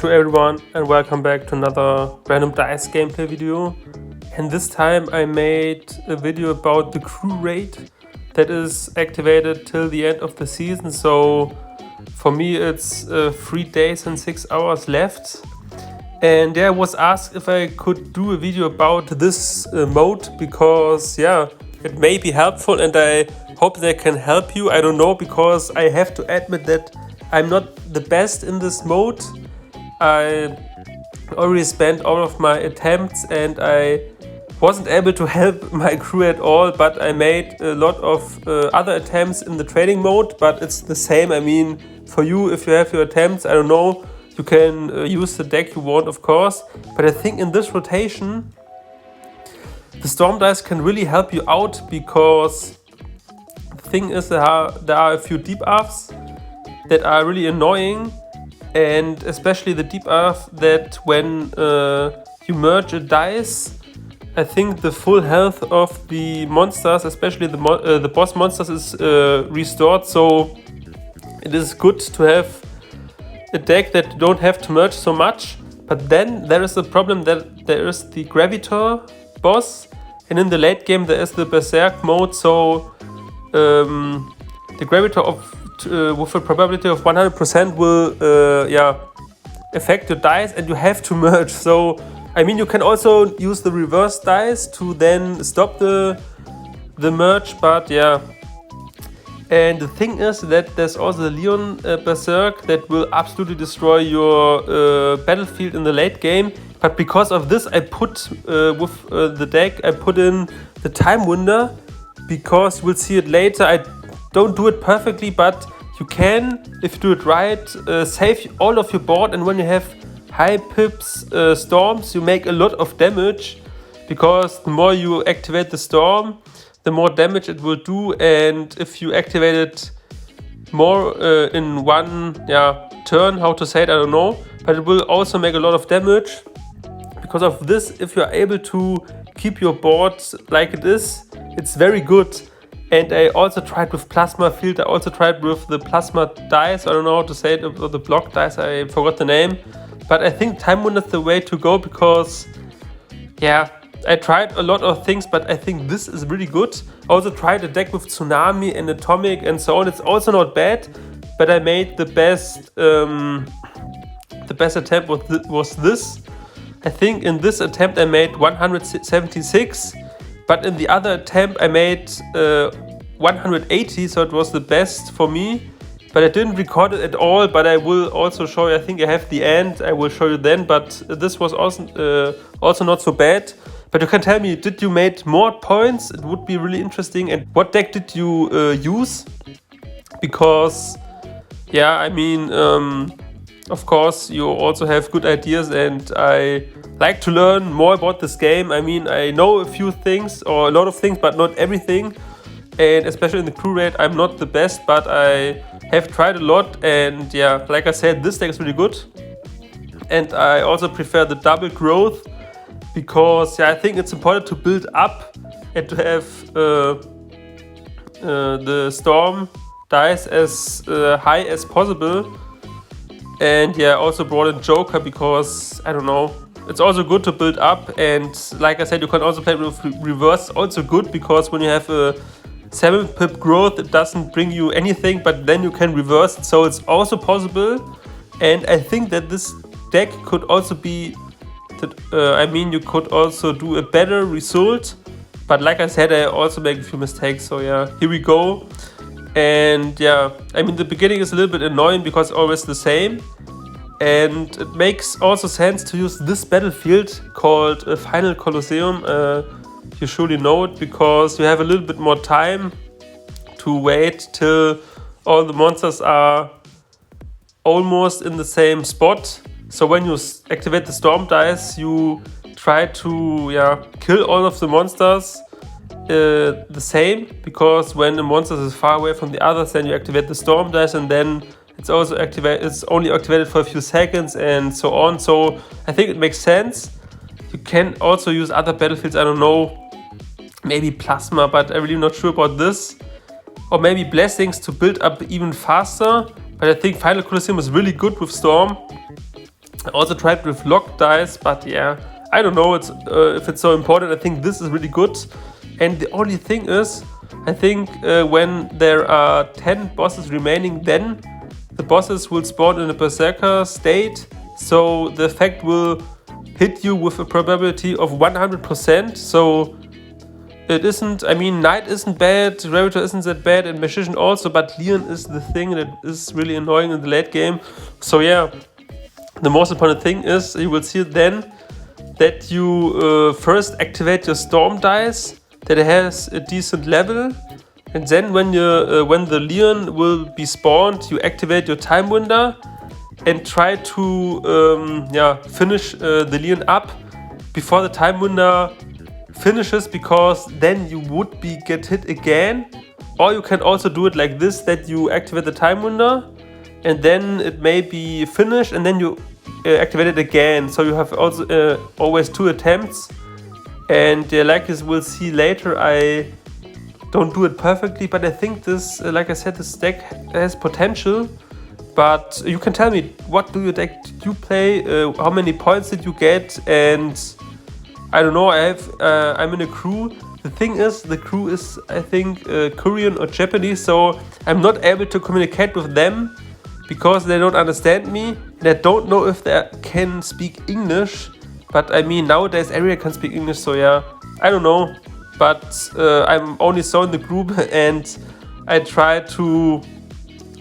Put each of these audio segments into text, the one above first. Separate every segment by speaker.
Speaker 1: to everyone and welcome back to another random dice gameplay video. And this time I made a video about the crew rate that is activated till the end of the season. So for me it's 3 days and 6 hours left. And I was asked if I could do a video about this mode because it may be helpful and I hope that I can help you. I don't know, because I have to admit that I'm not the best in this mode. I already spent all of my attempts and I wasn't able to help my crew at all, but I made a lot of other attempts in the training mode, but it's the same. I mean, for you, if you have your attempts, I don't know, you can use the deck you want, of course, but I think in this rotation the storm dice can really help you out, because the thing is there are a few debuffs that are really annoying, and especially the debuff that when you merge a dice, I think the full health of the monsters, especially the boss monsters, is restored. So it is good to have a deck that you don't have to merge so much. But then there is the problem that there is the Gravitor boss, and in the late game there is the Berserk mode. So the Gravitor with a probability of 100% will affect your dice, and you have to merge. So I mean, you can also use the reverse dice to then stop the merge, but and the thing is that there's also the Leon Berserk that will absolutely destroy your battlefield in the late game. But because of this, I put with the deck, I put in the Time Winder, because we'll see it later. I don't do it perfectly, but you can, if you do it right, save all of your board, and when you have high pips storms, you make a lot of damage, because the more you activate the storm, the more damage it will do. And if you activate it more in one turn, how to say it, I don't know, but it will also make a lot of damage. Because of this, if you are able to keep your board like it is, it's very good. And I also tried with Plasma Field, I also tried with the Plasma Dice, I don't know how to say it, or the Block Dice, I forgot the name. But I think Time Winder is the way to go, because I tried a lot of things, but I think this is really good. I also tried a deck with Tsunami and Atomic and so on. It's also not bad, but I made the best attempt was this. I think in this attempt I made 176, but in the other attempt I made 180, so it was the best for me. But I didn't record it at all, but I will also show you. I think I have the end, I will show you then, but this was also not so bad. But you can tell me, did you make more points? It would be really interesting. And what deck did you use? Because I mean, of course you also have good ideas, and I like to learn more about this game. I mean, I know a few things, or a lot of things, but not everything. And especially in the crew rate, I'm not the best, but I have tried a lot. And like I said, this deck is really good. And I also prefer the double growth, because I think it's important to build up and to have the storm dice as high as possible. And also brought in Joker, because I don't know, it's also good to build up. And like I said, you can also play with reverse, also good, because when you have a 7 pip growth, it doesn't bring you anything, but then you can reverse it, so it's also possible. And I think that this deck could also be you could also do a better result, but like I said, I also make a few mistakes. So here we go. And I mean, the beginning is a little bit annoying because it's always the same, and it makes also sense to use this battlefield called Final Colosseum. You surely know it, because you have a little bit more time to wait till all the monsters are almost in the same spot. So when you activate the storm dice, you try to kill all of the monsters the same, because when the monster is far away from the others, then you activate the storm dice, and then it's also it's only activated for a few seconds, and so on. So I think it makes sense. You can also use other battlefields, I don't know, maybe Plasma, but I'm really not sure about this. Or maybe Blessings to build up even faster. But I think Final Colosseum is really good with Storm. I also tried with locked dice, but yeah, I don't know if it's so important. I think this is really good. And the only thing is, I think when there are 10 bosses remaining, then the bosses will spawn in a berserker state. So the effect will hit you with a probability of 100%. So it isn't, I mean, Knight isn't bad, Ravager isn't that bad, and Magician also, but Leon is the thing that is really annoying in the late game. So yeah, the most important thing is, you will see then, that you first activate your Storm dice, that it has a decent level, and then when the Leon will be spawned, you activate your Time Window and try to finish the Leon up before the Time Window finishes, because then you would get hit again. Or you can also do it like this, that you activate the Time Window and then it may be finished and then you activate it again. So you have also always 2 attempts. And like you will see later, I don't do it perfectly, but I think this, like I said, this deck has potential. But you can tell me, what do you deck did you play? How many points did you get? And I don't know, I'm in a crew. The thing is, the crew is, I think, Korean or Japanese, so I'm not able to communicate with them because they don't understand me. And I don't know if they can speak English, but I mean, nowadays everyone can speak English, so yeah, I don't know. But I'm only so in the group and I tried to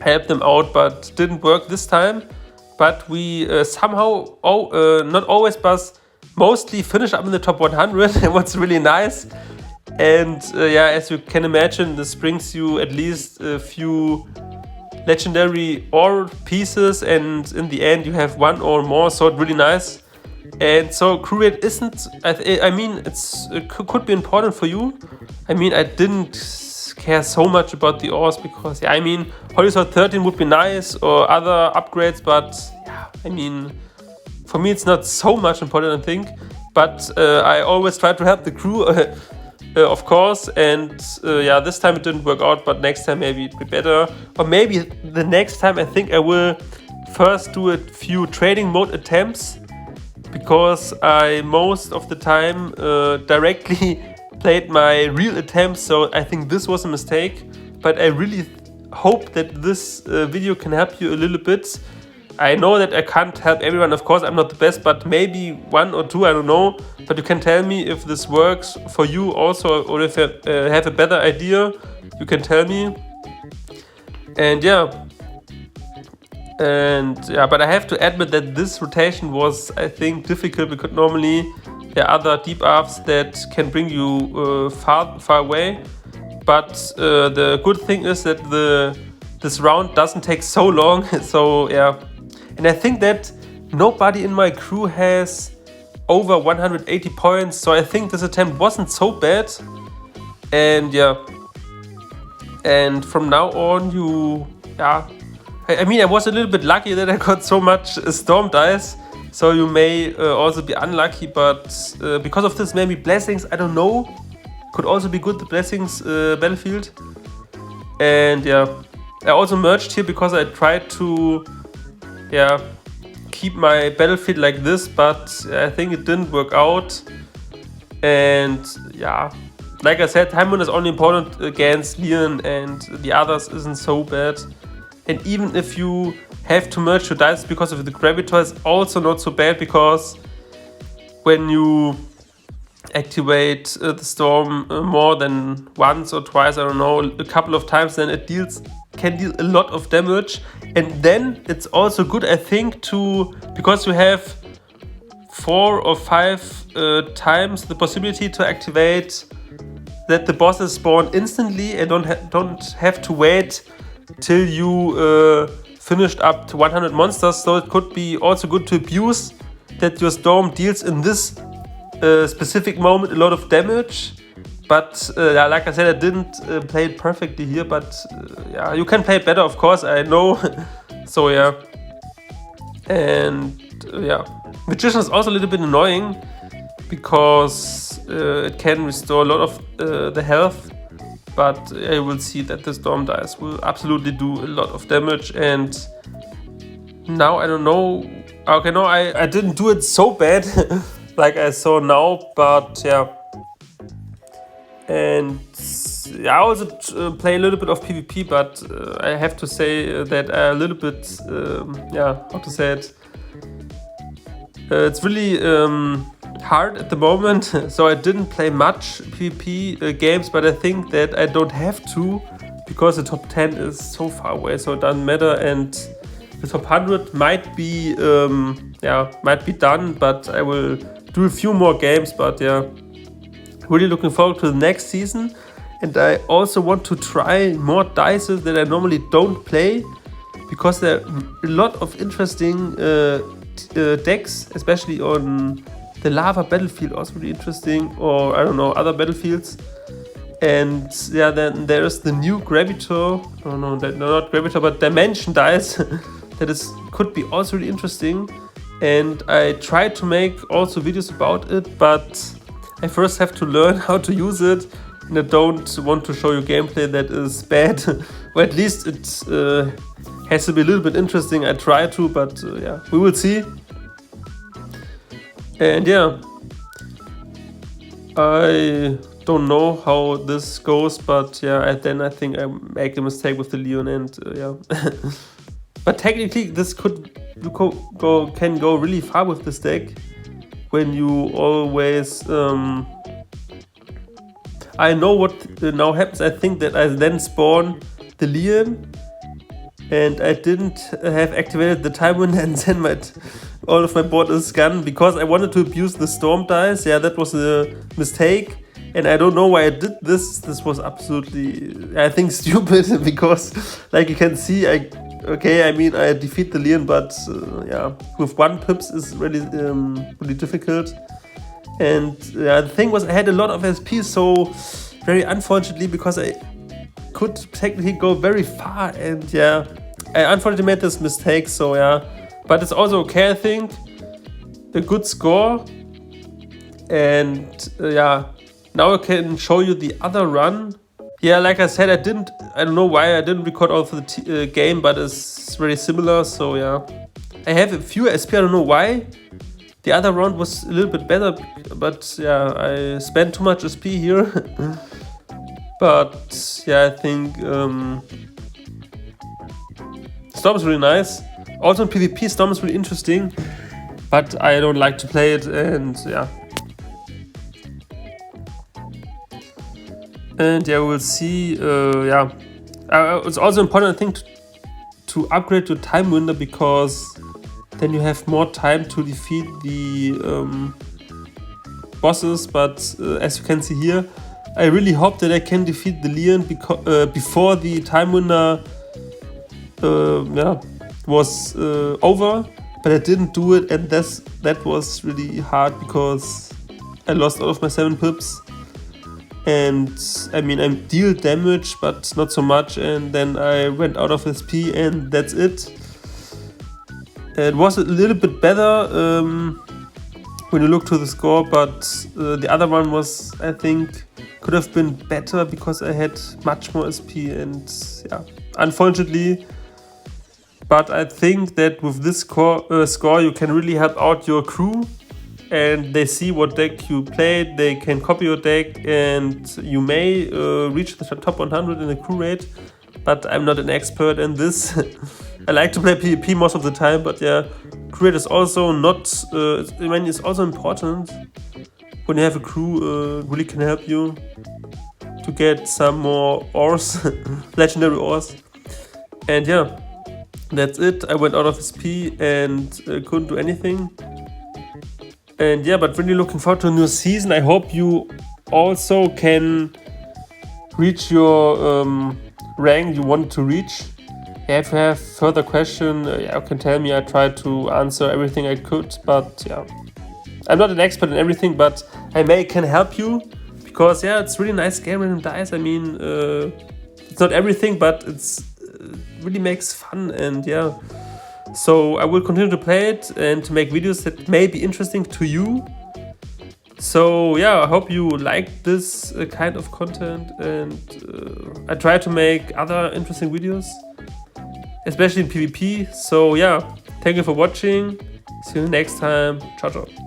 Speaker 1: help them out, but didn't work this time. But we somehow, not always, but mostly finish up in the top 100, and what's really nice. And yeah, as you can imagine, this brings you at least a few legendary ore pieces, and in the end you have 1 or more, so it's really nice. And so crew rate isn't, I mean, it could be important for you. I mean, I didn't care so much about the ores because, yeah, I mean, Holy Sword 13 would be nice or other upgrades, but yeah, I mean, for me it's not so much important, I think. But I always try to help the crew, of course, and yeah, this time it didn't work out, but next time maybe it'll be better. Or maybe the next time I think I will first do a few trading mode attempts, because I most of the time directly played my real attempts, so I think this was a mistake. But I really hope that this video can help you a little bit. I know that I can't help everyone, of course, I'm not the best, but maybe 1 or 2, I don't know. But you can tell me if this works for you also, or if you have a better idea, you can tell me. And yeah, but I have to admit that this rotation was, I think, difficult, because normally there are other debuffs that can bring you far away. But the good thing is that this round doesn't take so long, so yeah. And I think that nobody in my crew has over 180 points, so I think this attempt wasn't so bad. And yeah, and from now on I mean, I was a little bit lucky that I got so much Storm dice, so you may also be unlucky, but because of this, maybe Blessings, I don't know, could also be good, the Blessings battlefield. And yeah, I also merged here because I tried to keep my battlefield like this, but I think it didn't work out. And yeah, like I said, Time Window is only important against Leon, and the others isn't so bad. And even if you have to merge your dice because of the Gravitor, it's also not so bad, because when you activate the Storm more than once or twice, I don't know, a couple of times, then it can deal a lot of damage. And then it's also good, I think, because you have 4 or 5 times the possibility to activate that the bosses spawn instantly and don't have to wait till you finished up to 100 monsters. So it could be also good to abuse that your Storm deals in this specific moment a lot of damage. But like I said, I didn't play it perfectly here, but yeah, you can play it better, of course, I know. So yeah, and yeah, Magician is also a little bit annoying, because it can restore a lot of the health, but I will see that the Storm dice will absolutely do a lot of damage. And now I don't know Okay, no, I didn't do it so bad like I saw now, but yeah. And yeah, I also play a little bit of PvP, but I have to say that I a little bit, yeah, how to say it? It's really hard at the moment, so I didn't play much PvP games, but I think that I don't have to, because the top 10 is so far away, so it doesn't matter, and the top 100 might be, yeah, might be done, but I will do a few more games, but yeah, really looking forward to the next season. And I also want to try more dices that I normally don't play, because there are a lot of interesting decks, especially on the lava battlefield, also really interesting, or I don't know, other battlefields. And yeah, then there's the new Gravitor, oh no, not Gravitor, but Dimension dice that could be also really interesting. And I tried to make also videos about it, but I first have to learn how to use it, and I don't want to show you gameplay that is bad, or at least it has to be a little bit interesting. I try to, but yeah, we will see. And yeah, I don't know how this goes, but yeah, then I think I make a mistake with the Leon, and yeah. But technically this can go really far with this deck, when you always I know what now happens. I think that I then spawn the Leon, and I didn't have activated the time window, and then all of my board is gone, because I wanted to abuse the storm dice. Yeah, that was a mistake, and I don't know why I did this. This was absolutely, I think, stupid, because like you can see, I defeat the Leon, but yeah, with 1 pips is really really difficult. And yeah, the thing was, I had a lot of SP, so very unfortunately, because I could technically go very far, and yeah, I unfortunately made this mistake, so yeah, but it's also okay, I think, a good score. And yeah, now I can show you the other run. Yeah, like I said, I don't know why I didn't record all of the game, but it's very similar, so yeah. I have a few SP, I don't know why. The other round was a little bit better, but yeah, I spent too much SP here. But yeah, I think Storm is really nice. Also in PvP, Storm is really interesting, but I don't like to play it, and yeah. And yeah, we'll see. Yeah, it's also important, I think, to upgrade your time window, because then you have more time to defeat the bosses. But as you can see here, I really hope that I can defeat the Leon before the time window was over. But I didn't do it, and that was really hard, because I lost all of my 7 pips. And I mean, I deal damage, but not so much, and then I went out of SP, and that's it. It was a little bit better when you look to the score, but the other one was, I think, could have been better, because I had much more SP, and yeah, unfortunately. But I think that with this score you can really help out your crew, and they see what deck you played, they can copy your deck, and you may reach the top 100 in the crew rate. But I'm not an expert in this. I like to play PvP most of the time, but yeah, crew rate is also not, I mean, it's also important. When you have a crew, really can help you to get some more ores, legendary ores. And yeah, that's it. I went out of SP and couldn't do anything. And yeah, but really looking forward to a new season. I hope you also can reach your rank you wanted to reach. If you have further question, you can tell me. I tried to answer everything I could, but yeah, I'm not an expert in everything, but I can help you, because yeah, it's really nice game, Random Dice. I mean, it's not everything, but it's really makes fun, and yeah. So I will continue to play it and to make videos that may be interesting to you. So yeah, I hope you like this kind of content, and I try to make other interesting videos, especially in PvP. So yeah, thank you for watching. See you next time. Ciao, ciao.